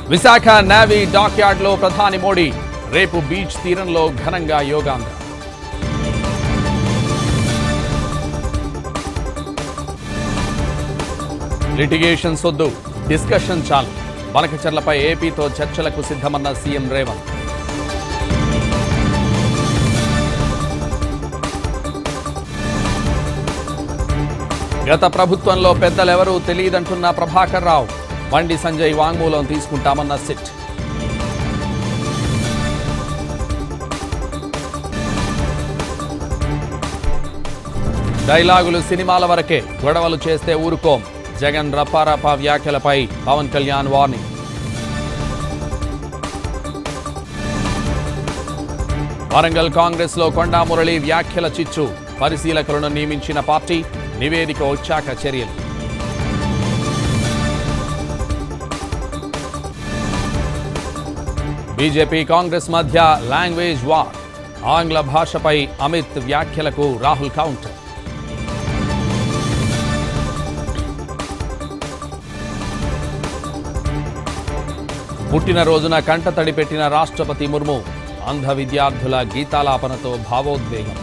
Visakha navy డాక్యార్డ్లో ప్రధాని మోడీ రేపు beach తీరంలో ఘనంగా యోగాంధ్ర. లిటిగేషన్ సొద్దు, డిస్కషన్ చాలు. బనకచర్లపై ఏపీతో చర్చలకు సిద్ధమన్న సీఎం రేవంత్. గత ప్రభుత్వంలో పెద్దలెవరూ తెలియదంటున్న ప్రభాకర్ రావు. బండి సంజయ్ వాంగ్మూలం తీసుకుంటామన్న సిట్. డైలాగులు సినిమాల వరకే, గొడవలు చేస్తే ఊరుకోం. జగన్ రపారపా వ్యాఖ్యలపై పవన్ కళ్యాణ్ వార్నింగ్. వరంగల్ కాంగ్రెస్ లో కొండా మురళి వ్యాఖ్యల చిచ్చు. పరిశీలకులను నియమించిన పార్టీ, నివేదిక వచ్చాక చర్యలు. బీజేపీ కాంగ్రెస్ మధ్య లాంగ్వేజ్ వార్. ఆంగ్ల భాషపై అమిత్ వ్యాఖ్యలకు రాహుల్ కౌంటర్. పుట్టినరోజున కంటతడి పెట్టిన రాష్ట్రపతి ముర్ము. అంధ విద్యార్థుల గీతాలాపనతో భావోద్వేగం.